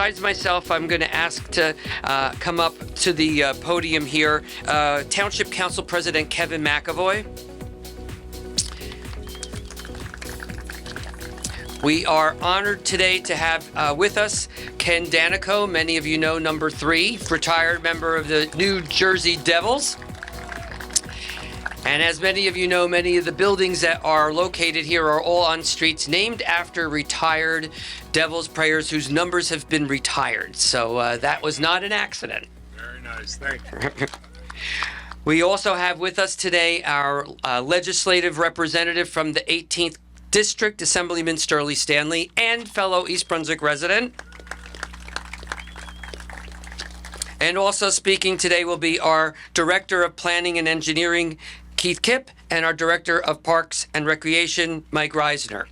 besides myself, I'm going to ask to come up to the podium here, Township Council President Kevin McAvoy. We are honored today to have with us Ken Danico, many of you know, number 3, retired member of the New Jersey Devils. And as many of you know, many of the buildings that are located here are all on streets named after retired Devils players whose numbers have been retired. So that was not an accident. Very nice, thank you. We also have with us today our legislative representative from the 18th District, Assemblyman Sterling Stanley, and fellow East Brunswick resident. And also speaking today will be our Director of Planning and Engineering, Keith Kipp, and our Director of Parks and Recreation, Mike Reisner.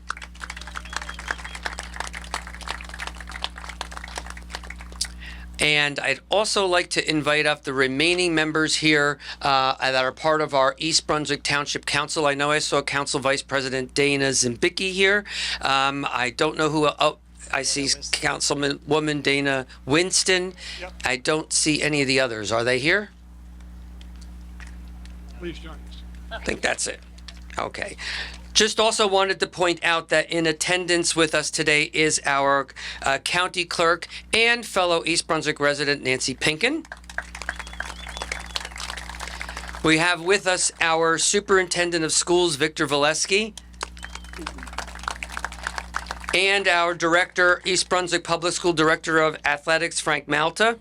And I'd also like to invite up the remaining members here that are part of our East Brunswick Township Council. I know I saw Council Vice President Dana Zimbicki here. I don't know who. I see Councilwoman Dana Winston. Yep. I don't see any of the others. Are they here? Please join us. I think that's it. Okay. Just also wanted to point out that in attendance with us today is our county clerk and fellow East Brunswick resident Nancy Pinkin. We have with us our superintendent of schools, Victor Valesky, and our director, East Brunswick Public School Director of Athletics, Frank Malta.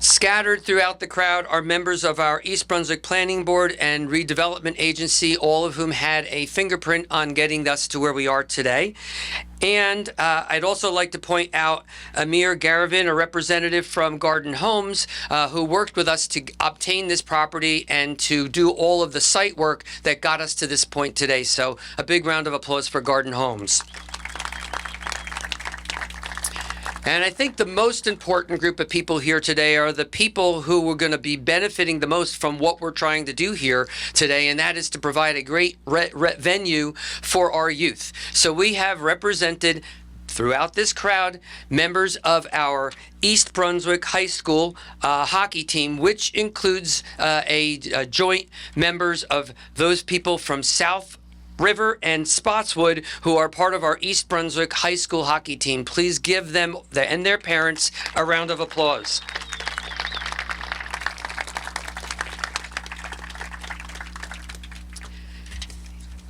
Scattered throughout the crowd are members of our East Brunswick Planning Board and Redevelopment Agency, all of whom had a fingerprint on getting us to where we are today. And I'd also like to point out Amir Garavin, a representative from Garden Homes, who worked with us to obtain this property and to do all of the site work that got us to this point today. So a big round of applause for Garden Homes. And I think the most important group of people here today are the people who are going to be benefiting the most from what we're trying to do here today, and that is to provide a great venue for our youth. So we have represented throughout this crowd members of our East Brunswick High School hockey team, which includes a joint members of those people from South River and Spotswood, who are part of our East Brunswick High School hockey team. Please give them and their parents a round of applause.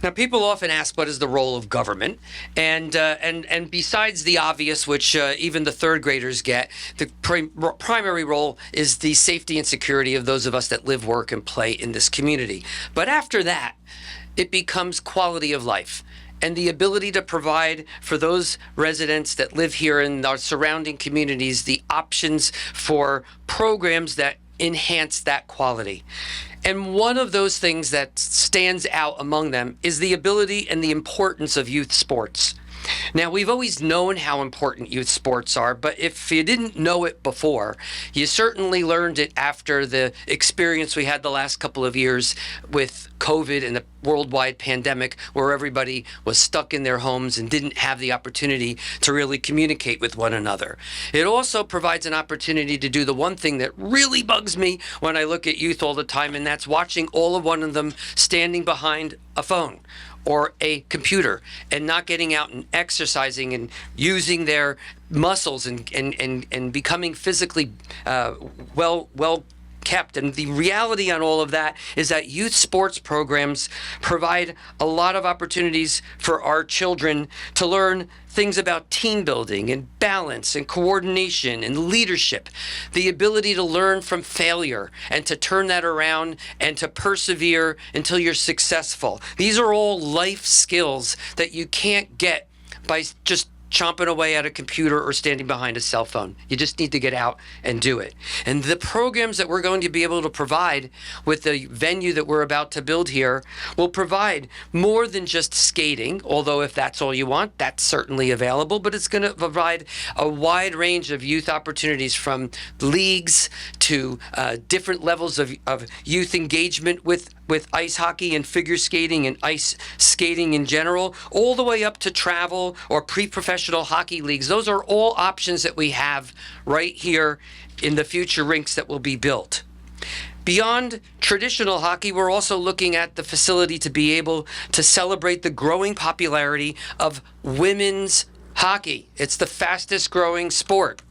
Now, people often ask, what is the role of government? And besides the obvious, which even the third graders get, the primary role is the safety and security of those of us that live, work, and play in this community. But after that, it becomes quality of life and the ability to provide for those residents that live here in our surrounding communities the options for programs that enhance that quality. And one of those things that stands out among them is the ability and the importance of youth sports. Now, we've always known how important youth sports are, but if you didn't know it before, you certainly learned it after the experience we had the last couple of years with COVID and the worldwide pandemic, where everybody was stuck in their homes and didn't have the opportunity to really communicate with one another. It also provides an opportunity to do the one thing that really bugs me when I look at youth all the time, and that's watching all of one of them standing behind a phone or a computer and not getting out and exercising and using their muscles and becoming physically well kept. And the reality on all of that is that youth sports programs provide a lot of opportunities for our children to learn things about team building and balance and coordination and leadership, the ability to learn from failure and to turn that around and to persevere until you're successful. These are all life skills that you can't get by just chomping away at a computer or standing behind a cell phone. You just need to get out and do it. And the programs that we're going to be able to provide with the venue that we're about to build here will provide more than just skating, although if that's all you want, that's certainly available, but it's going to provide a wide range of youth opportunities, from leagues to different levels of youth engagement with ice hockey and figure skating and ice skating in general, all the way up to travel or pre-professional hockey leagues. Those are all options that we have right here in the future rinks that will be built. Beyond traditional hockey, we're also looking at the facility to be able to celebrate the growing popularity of women's hockey. It's the fastest growing sport.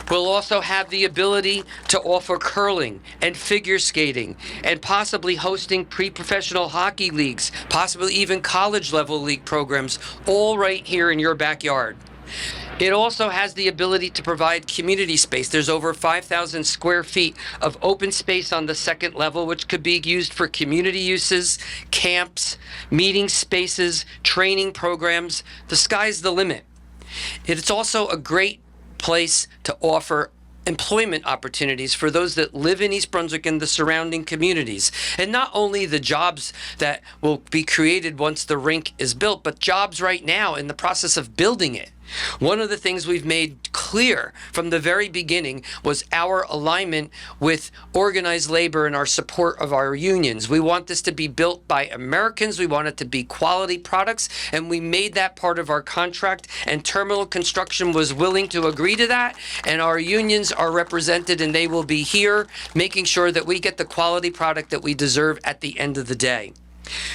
We'll also have the ability to offer curling and figure skating and possibly hosting pre-professional hockey leagues, possibly even college-level league programs, all right here in your backyard. It also has the ability to provide community space. There's over 5,000 square feet of open space on the second level, which could be used for community uses, camps, meeting spaces, training programs. The sky's the limit. It's also a great place to offer employment opportunities for those that live in East Brunswick and the surrounding communities. And not only the jobs that will be created once the rink is built, but jobs right now in the process of building it. One of the things we've made clear from the very beginning was our alignment with organized labor and our support of our unions. We want this to be built by Americans. We want it to be quality products, and we made that part of our contract, and Terminal Construction was willing to agree to that, and our unions are represented, and they will be here making sure that we get the quality product that we deserve at the end of the day.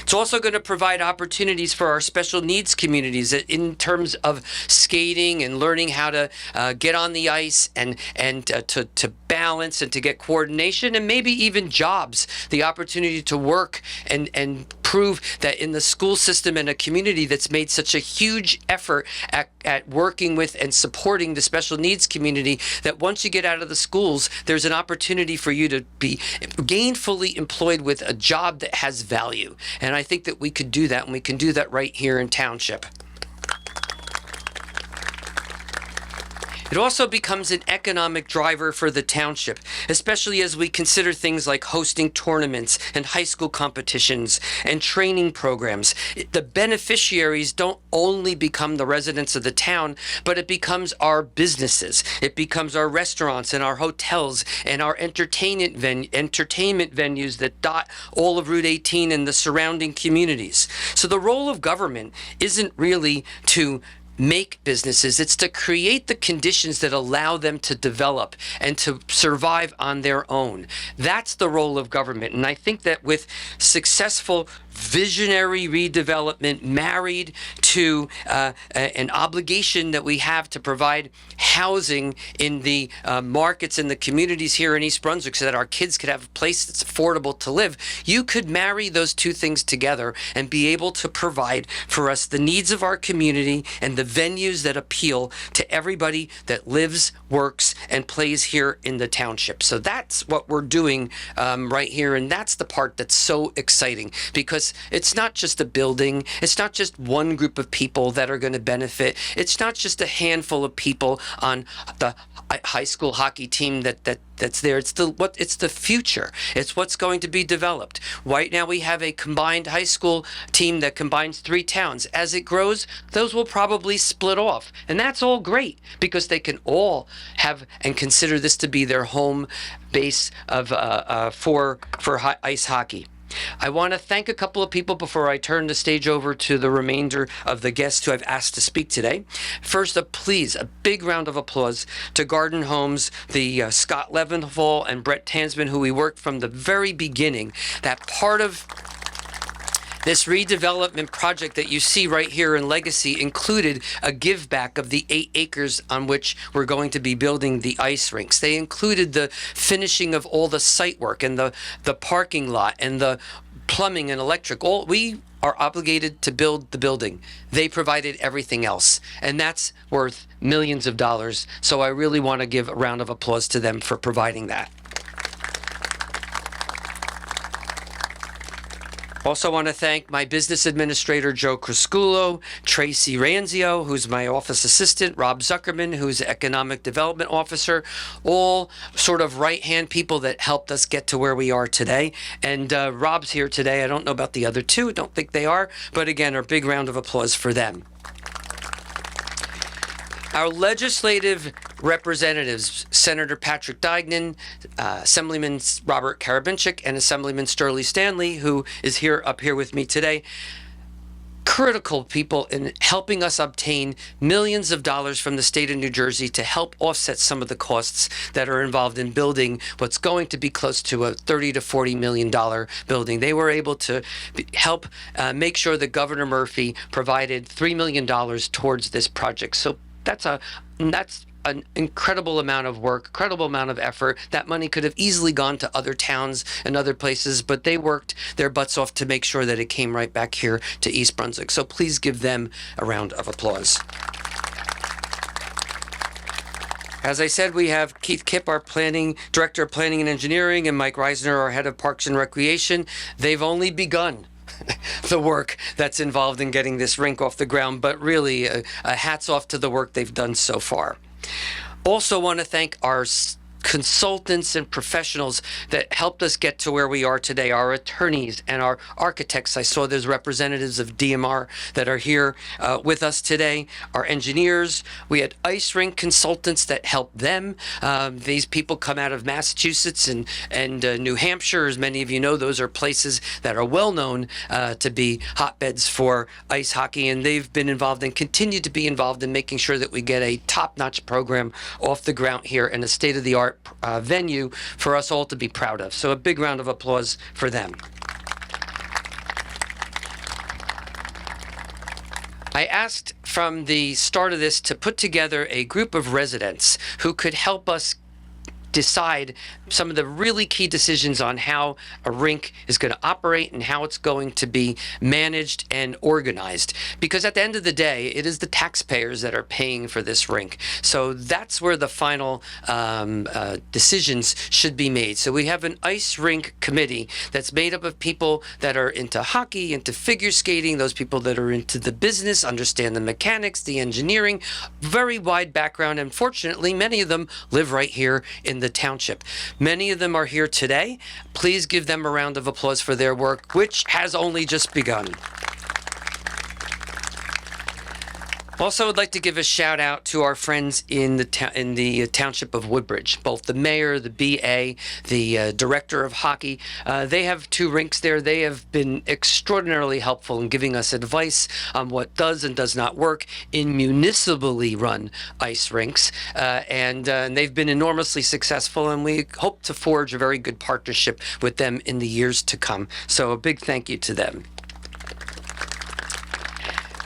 It's also going to provide opportunities for our special needs communities in terms of skating and learning how to get on the ice and to balance and to get coordination, and maybe even jobs, the opportunity to work and prove that in the school system and a community that's made such a huge effort at working with and supporting the special needs community, that once you get out of the schools, there's an opportunity for you to be gainfully employed with a job that has value. And I think that we could do that, and we can do that right here in Township. It also becomes an economic driver for the township, especially as we consider things like hosting tournaments and high school competitions and training programs. The beneficiaries don't only become the residents of the town, but it becomes our businesses. It becomes our restaurants and our hotels and our entertainment venues that dot all of Route 18 and the surrounding communities. So the role of government isn't really to make businesses, it's to create the conditions that allow them to develop and to survive on their own. That's the role of government. And I think that with successful visionary redevelopment married to an obligation that we have to provide housing in the markets and the communities here in East Brunswick so that our kids could have a place that's affordable to live, you could marry those two things together and be able to provide for us the needs of our community and the venues that appeal to everybody that lives, works, and plays here in the township. So that's what we're doing right here, and that's the part that's so exciting, because it's not just a building, it's not just one group of people that are going to benefit, it's not just a handful of people on the high school hockey team that's there. It's the future. It's what's going to be developed. Right now we have a combined high school team that combines 3 towns. As it grows, those will probably split off, and that's all great because they can all have and consider this to be their home base of for ice hockey. I want to thank a couple of people before I turn the stage over to the remainder of the guests who I've asked to speak today. First, please, a big round of applause to Garden Homes, the Scott Leventhal and Brett Tansman, who we worked from the very beginning. That part of this redevelopment project that you see right here in Legacy included a give back of the 8 acres on which we're going to be building the ice rinks. They included the finishing of all the site work and the parking lot and the plumbing and electric. We are obligated to build the building. They provided everything else, and that's worth millions of dollars. So I really want to give a round of applause to them for providing that. Also want to thank my business administrator, Joe Crisculo, Tracy Ranzio, who's my office assistant, Rob Zuckerman, who's economic development officer, all sort of right-hand people that helped us get to where we are today. And Rob's here today. I don't know about the other 2. Don't think they are. But again, a big round of applause for them. Our legislative representatives, Senator Patrick Dignan, Assemblyman Robert Karabinchik, and Assemblyman Sterling Stanley, who is up here with me today, critical people in helping us obtain millions of dollars from the state of New Jersey to help offset some of the costs that are involved in building what's going to be close to a $30 to $40 million building. They were able to help make sure that Governor Murphy provided $3 million towards this project. So that's an incredible amount of work, incredible amount of effort. That money could have easily gone to other towns and other places, but they worked their butts off to make sure that it came right back here to East Brunswick. So please give them a round of applause. As I said, we have Keith Kipp, our Director of Planning and Engineering, and Mike Reisner, our Head of Parks and Recreation. They've only begun the work that's involved in getting this rink off the ground, but really hats off to the work they've done so far. Also want to thank our consultants and professionals that helped us get to where we are today, our attorneys and our architects. I saw there's representatives of DMR that are here with us today, our engineers. We had ice rink consultants that helped them. These people come out of Massachusetts and New Hampshire. As many of you know, those are places that are well known to be hotbeds for ice hockey, and they've been involved and continue to be involved in making sure that we get a top-notch program off the ground here in a state-of-the-art venue for us all to be proud of. So a big round of applause for them. I asked from the start of this to put together a group of residents who could help us decide some of the really key decisions on how a rink is going to operate and how it's going to be managed and organized. Because at the end of the day, it is the taxpayers that are paying for this rink. So that's where the final decisions should be made. So we have an ice rink committee that's made up of people that are into hockey, into figure skating, those people that are into the business, understand the mechanics, the engineering, very wide background. And fortunately, many of them live right here in the township. Many of them are here today. Please give them a round of applause for their work, which has only just begun. Also, I'd like to give a shout out to our friends in the Township of Woodbridge, both the mayor, the BA, the director of hockey. They have 2 rinks there. They have been extraordinarily helpful in giving us advice on what does and does not work in municipally run ice rinks. And they've been enormously successful, and we hope to forge a very good partnership with them in the years to come. So a big thank you to them.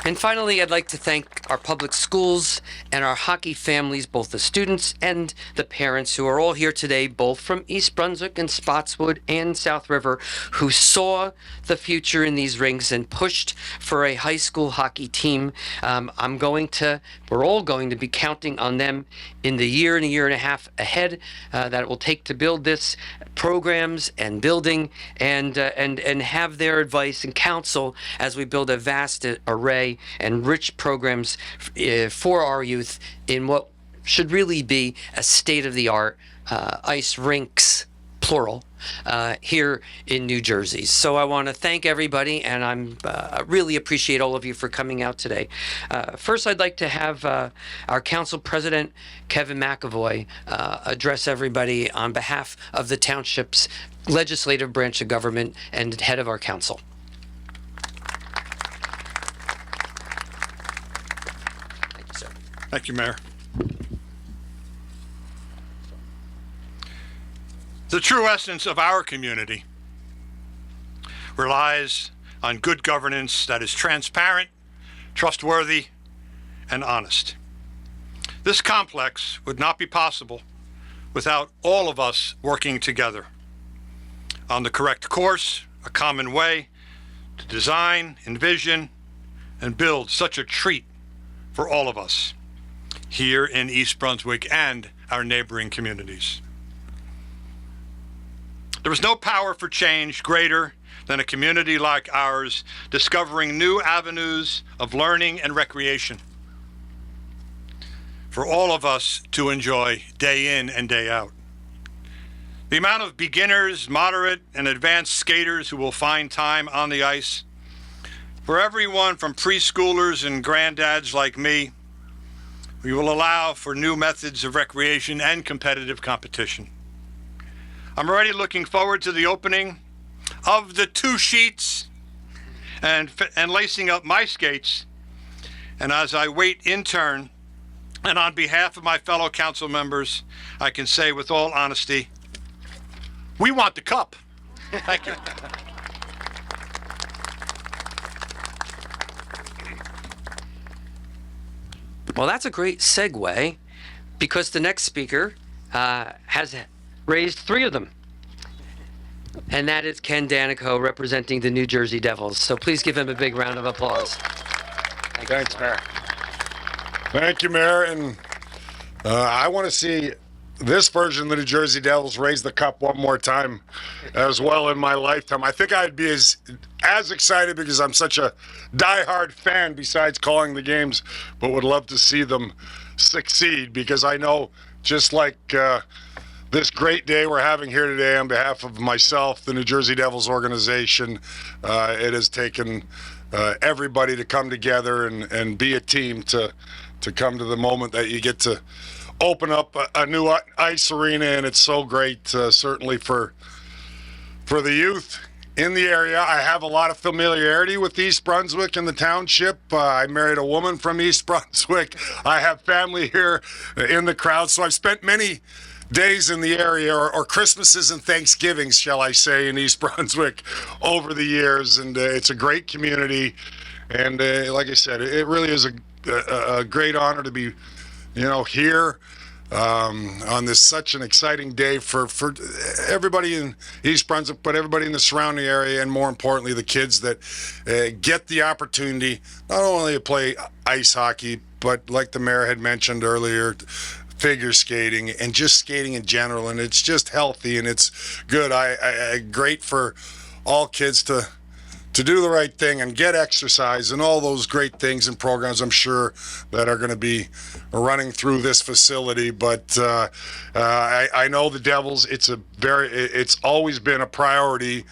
And finally, I'd like to thank our public schools and our hockey families, both the students and the parents who are all here today, both from East Brunswick and Spotswood and South River, who saw the future in these rinks and pushed for a high school hockey team. We're all going to be counting on them in the year and a half ahead that it will take to build this programs and building and have their advice and counsel as we build a vast array and rich programs for our youth in what should really be a state-of-the-art ice rinks, plural, here in New Jersey. So I want to thank everybody, and I really appreciate all of you for coming out today. First, I'd like to have our council president, Kevin McAvoy, address everybody on behalf of the township's legislative branch of government and head of our council. Thank you, Mayor. The true essence of our community relies on good governance that is transparent, trustworthy, and honest. This complex would not be possible without all of us working together on the correct course, a common way to design, envision, and build such a treat for all of us here in East Brunswick and our neighboring communities. There is no power for change greater than a community like ours discovering new avenues of learning and recreation for all of us to enjoy day in and day out. The amount of beginners, moderate, and advanced skaters who will find time on the ice, for everyone from preschoolers and granddads like me We will allow for new methods of recreation and competitive competition. I'm already looking forward to the opening of the 2 sheets and lacing up my skates. And as I wait in turn, and on behalf of my fellow council members, I can say with all honesty, we want the cup. Thank you. Well, that's a great segue, because the next speaker has raised 3 of them. And that is Ken Danico, representing the New Jersey Devils. So please give him a big round of applause. Thanks, Mayor. Thank you, Mayor. And I want to see this version of the New Jersey Devils raise the cup one more time as well in my lifetime. I think I'd be as excited, because I'm such a diehard fan besides calling the games, but would love to see them succeed, because I know, just like this great day we're having here today, on behalf of myself, the New Jersey Devils organization, it has taken everybody to come together and be a team to come to the moment that you get to open up a new ice arena. And it's so great, certainly for the youth in the area. I have a lot of familiarity with East Brunswick and the township. I married a woman from East Brunswick. I have family here in the crowd, so I've spent many days in the area, or Christmases and Thanksgivings, shall I say, in East Brunswick over the years. And it's a great community. And like I said, it really is a great honor to be, here on this such an exciting day for everybody in East Brunswick, but everybody in the surrounding area, and more importantly, the kids that get the opportunity not only to play ice hockey, but like the mayor had mentioned earlier, figure skating and just skating in general. And it's just healthy and it's good. I great for all kids to do the right thing and get exercise and all those great things and programs, I'm sure, that are going to be running through this facility. But I know the Devils, it's always been a priority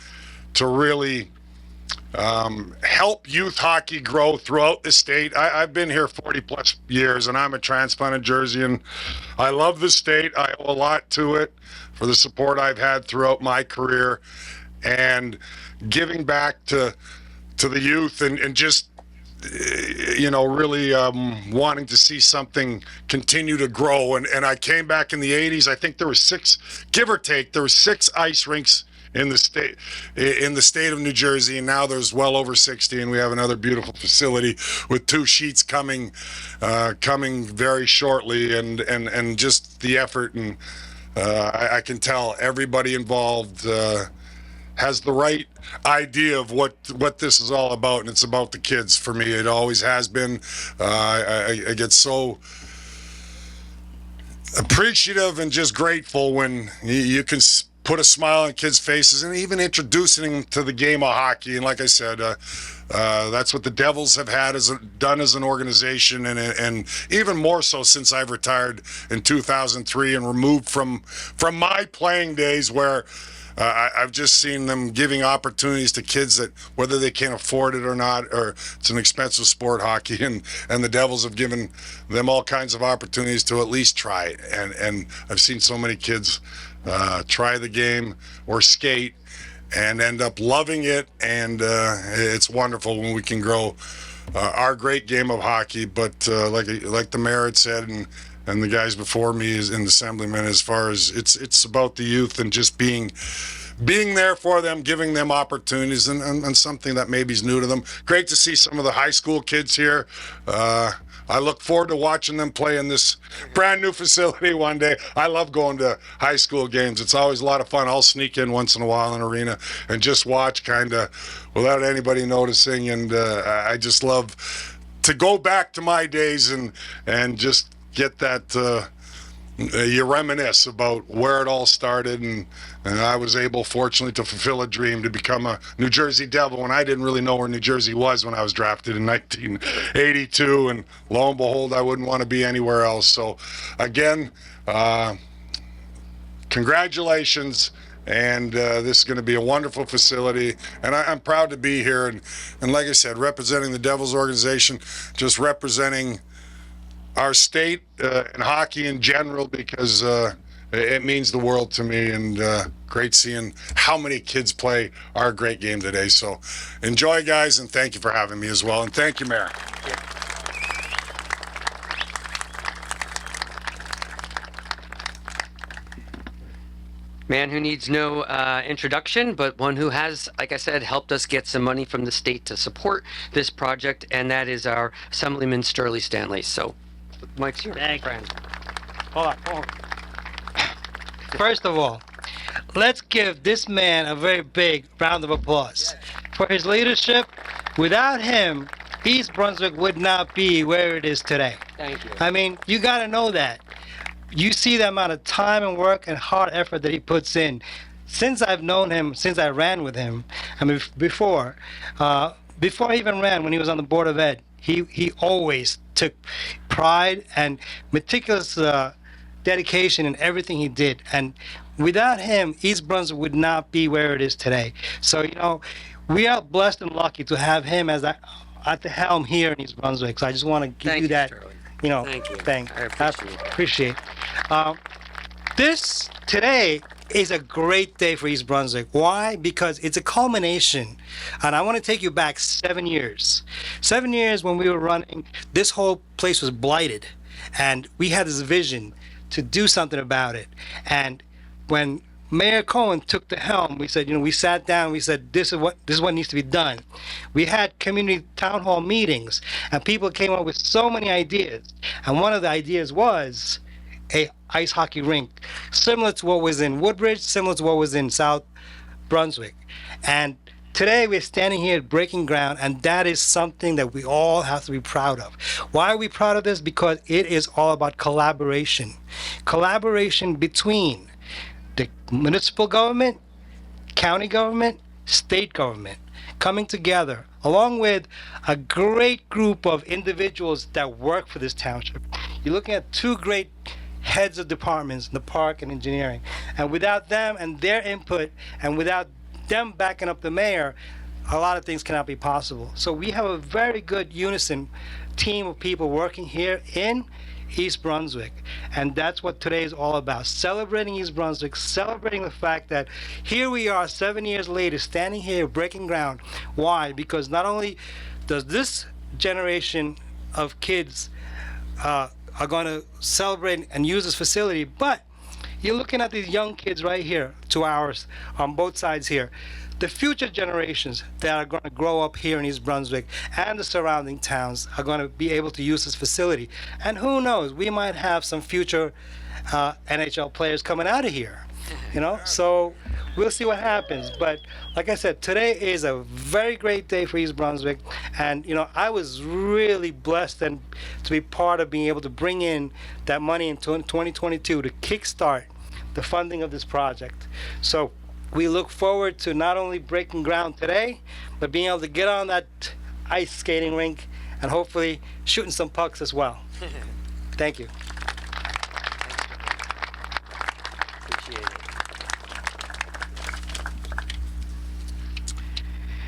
to really help youth hockey grow throughout the state. I've been here 40 plus years, and I'm a transplanted Jerseyan. I love the state. I owe a lot to it for the support I've had throughout my career, and giving back to the youth and just really wanting to see something continue to grow. And I came back in the 80s. I think there were 6, give or take, there were 6 ice rinks in the state of New Jersey, and now there's well over 60, and we have another beautiful facility with 2 sheets coming very shortly, and just the effort, and I can tell everybody involved has the right idea of what this is all about, and it's about the kids. For me, it always has been. I get so appreciative and just grateful when you can put a smile on kids' faces, and even introducing them to the game of hockey. And like I said, that's what the Devils have done as an organization, and even more so since I've retired in 2003 and removed from my playing days, where I've just seen them giving opportunities to kids that, whether they can afford it or not, or it's an expensive sport, hockey, and the Devils have given them all kinds of opportunities to at least try it. And I've seen so many kids try the game or skate and end up loving it, and it's wonderful when we can grow our great game of hockey. But like the mayor had said, and the guys before me in the assemblyman, as far as it's about the youth and just being there for them, giving them opportunities, and something that maybe is new to them. Great to see some of the high school kids here. I look forward to watching them play in this brand new facility one day. I love going to high school games. It's always a lot of fun. I'll sneak in once in a while in an arena and just watch, kind of without anybody noticing. And I just love to go back to my days and just get that, you reminisce about where it all started, and I was able, fortunately, to fulfill a dream to become a New Jersey Devil when I didn't really know where New Jersey was when I was drafted in 1982, and lo and behold, I wouldn't want to be anywhere else. So again, congratulations, and this is going to be a wonderful facility, and I'm proud to be here, and like I said, representing the Devils organization, just representing our state and hockey in general, because it means the world to me, and great seeing how many kids play our great game today. So enjoy, guys, and thank you for having me as well. And thank you, Mayor. Man who needs no introduction, but one who has, like I said, helped us get some money from the state to support this project, and that is our Assemblyman Sterling Stanley. So, Mike's your friend. Hold on. First of all, let's give this man a very big round of applause for his leadership. Without him, East Brunswick would not be where it is today. Thank you. I mean, you got to know that. You see the amount of time and work and hard effort that he puts in. Since I've known him, since I ran with him, I mean, before he even ran, when he was on the Board of Ed, he always took pride and meticulous dedication in everything he did. And without him, East Brunswick would not be where it is today. So, you know, we are blessed and lucky to have him as at the helm here in East Brunswick. So I just want to give you that. Sterling. You know, Thank you. thing. I appreciate it. This today is a great day for East Brunswick. Why? Because it's a culmination. And I want to take you back 7 years. 7 years when we were running, this whole place was blighted. And we had this vision to do something about it. And when Mayor Cohen took the helm, we said, you know, we sat down, we said, this is what needs to be done. We had community town hall meetings, and people came up with so many ideas. And one of the ideas was a ice hockey rink, similar to what was in Woodbridge, similar to what was in South Brunswick. And today we're standing here breaking ground, and that is something that we all have to be proud of. Why are we proud of this? Because it is all about collaboration. Collaboration between the municipal government, county government, state government, coming together, along with a great group of individuals that work for this township. You're looking at two great heads of departments, the park and engineering. And without them and their input, and without them backing up the mayor, a lot of things cannot be possible. So we have a very good unison team of people working here in East Brunswick, and that's what today is all about. Celebrating East Brunswick, celebrating the fact that here we are 7 years later, standing here breaking ground. Why? Because not only does this generation of kids are going to celebrate and use this facility, but you're looking at these young kids right here, 2 hours on both sides here. The future generations that are going to grow up here in East Brunswick and the surrounding towns are going to be able to use this facility. And who knows, we might have some future NHL players coming out of here, you know? So we'll see what happens. But like I said, today is a very great day for East Brunswick. And, you know, I was really blessed and to be part of being able to bring in that money in 2022 to kickstart the funding of this project. So we look forward to not only breaking ground today, but being able to get on that ice skating rink and hopefully shooting some pucks as well. Thank you. Appreciate it.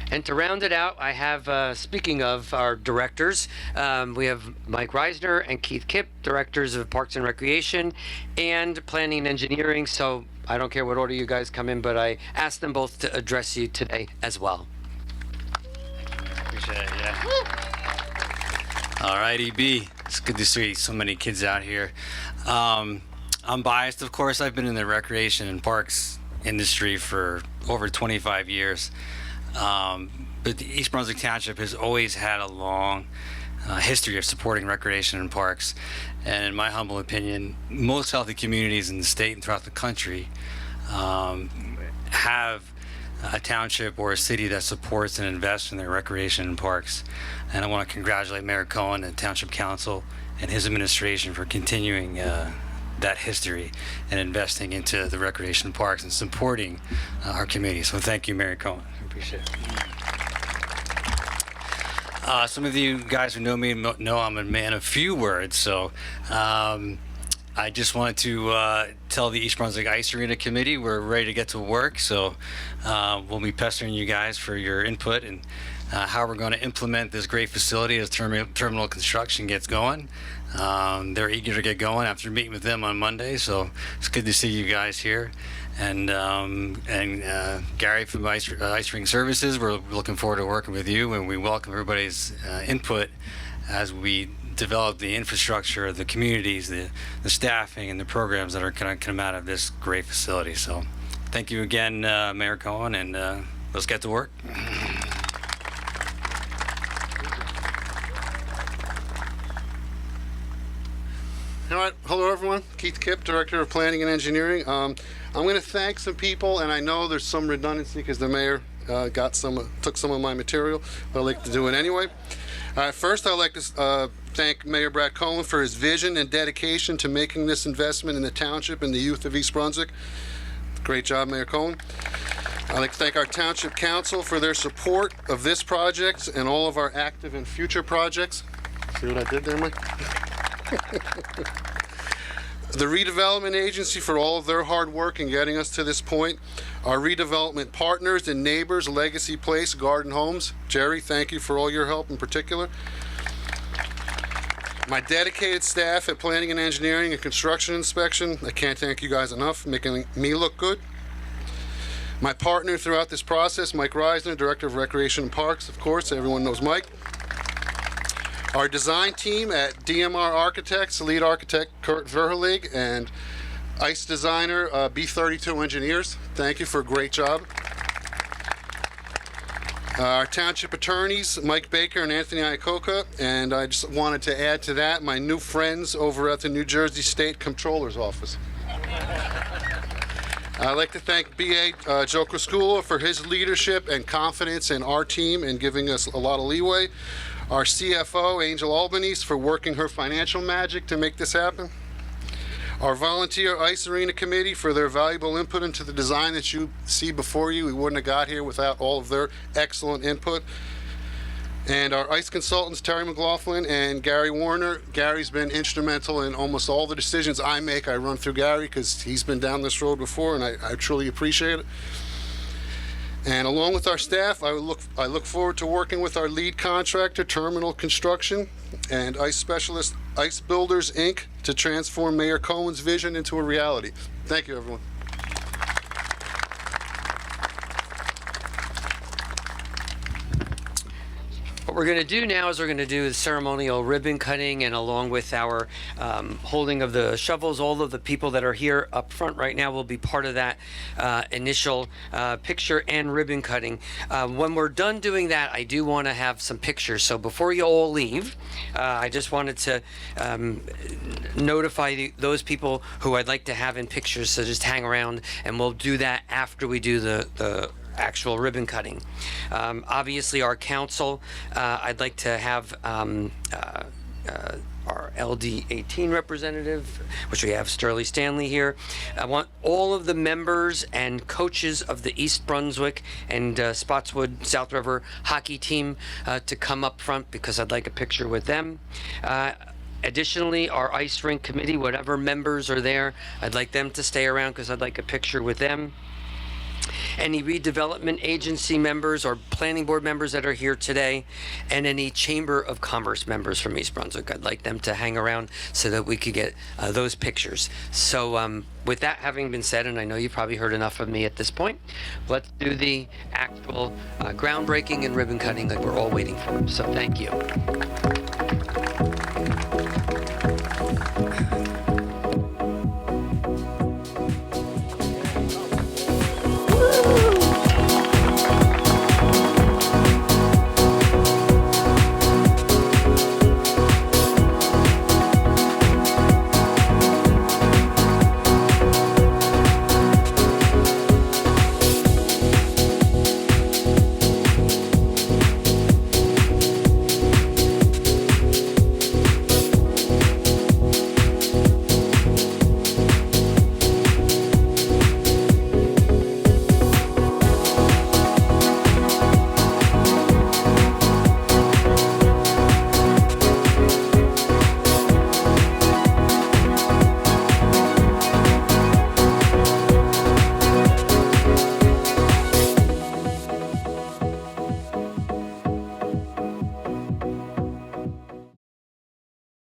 And to round it out, I have, speaking of our directors, we have Mike Reisner and Keith Kipp, directors of Parks and Recreation and Planning and Engineering. So I don't care what order you guys come in, but I asked them both to address you today as well. Appreciate it, yeah. All right, EB. It's good to see so many kids out here. I'm biased, of course. I've been in the recreation and parks industry for over 25 years. But the East Brunswick Township has always had a long history of supporting recreation and parks. And in my humble opinion, most healthy communities in the state and throughout the country have a township or a city that supports and invests in their recreation and parks. And I want to congratulate Mayor Cohen and Township Council and his administration for continuing that history and investing into the recreation parks and supporting our community. So thank you, Mayor Cohen. I appreciate it. Some of you guys who know me know I'm a man of few words, so I just wanted to tell the East Brunswick Ice Arena Committee we're ready to get to work, so we'll be pestering you guys for your input and how we're going to implement this great facility as terminal construction gets going. They're eager to get going after meeting with them on Monday, so it's good to see you guys here. And Gary from Ice Rink Services, we're looking forward to working with you, and we welcome everybody's input as we develop the infrastructure, the communities, the staffing, and the programs that are going to come out of this great facility. So thank you again, Mayor Cohen, and let's get to work. All right. Hello, everyone. Keith Kipp, Director of Planning and Engineering. I'm going to thank some people, and I know there's some redundancy because the mayor took some of my material, but I'd like to do it anyway. First, I'd like to thank Mayor Brad Cohen for his vision and dedication to making this investment in the township and the youth of East Brunswick. Great job, Mayor Cohen. I'd like to thank our Township Council for their support of this project and all of our active and future projects. See what I did there, Mike? The Redevelopment Agency for all of their hard work in getting us to this point. Our redevelopment partners and neighbors, Legacy Place, Garden Homes. Jerry, thank you for all your help in particular. My dedicated staff at Planning and Engineering and Construction Inspection. I can't thank you guys enough for making me look good. My partner throughout this process, Mike Reisner, Director of Recreation and Parks, of course, everyone knows Mike. Our design team at DMR Architects, lead architect Kurt Verhelig, and ice designer B32 Engineers. Thank you for a great job. Our township attorneys, Mike Baker and Anthony Iacoca, and I just wanted to add to that my new friends over at the New Jersey State Comptroller's Office. I'd like to thank B.A. Joe Crisculo for his leadership and confidence in our team and giving us a lot of leeway. Our CFO, Angel Albanese, for working her financial magic to make this happen. Our volunteer Ice Arena Committee for their valuable input into the design that you see before you. We wouldn't have got here without all of their excellent input. And our ice consultants, Terry McLaughlin and Gary Warner. Gary's been instrumental in almost all the decisions I make. I run through Gary because he's been down this road before, and I truly appreciate it. And along with our staff, I look forward to working with our lead contractor, Terminal Construction, and ice specialist, Ice Builders, Inc., to transform Mayor Cohen's vision into a reality. Thank you, everyone. What we're going to do now is we're going to do the ceremonial ribbon cutting, and along with our holding of the shovels, all of the people that are here up front right now will be part of that initial picture and ribbon cutting. When we're done doing that, I do want to have some pictures. So before you all leave, I just wanted to notify those people who I'd like to have in pictures, so just hang around, and we'll do that after we do the actual ribbon cutting. Obviously, our council, I'd like to have our LD18 representative, which we have Sterling Stanley here. I want all of the members and coaches of the East Brunswick and Spotswood South River hockey team to come up front, because I'd like a picture with them. Additionally, our ice rink committee, whatever members are there, I'd like them to stay around because I'd like a picture with them. Any redevelopment agency members or planning board members that are here today, and any Chamber of Commerce members from East Brunswick, I'd like them to hang around so that we could get those pictures. So with that having been said, and I know you've probably heard enough of me at this point, let's do the actual groundbreaking and ribbon cutting that we're all waiting for. So thank you.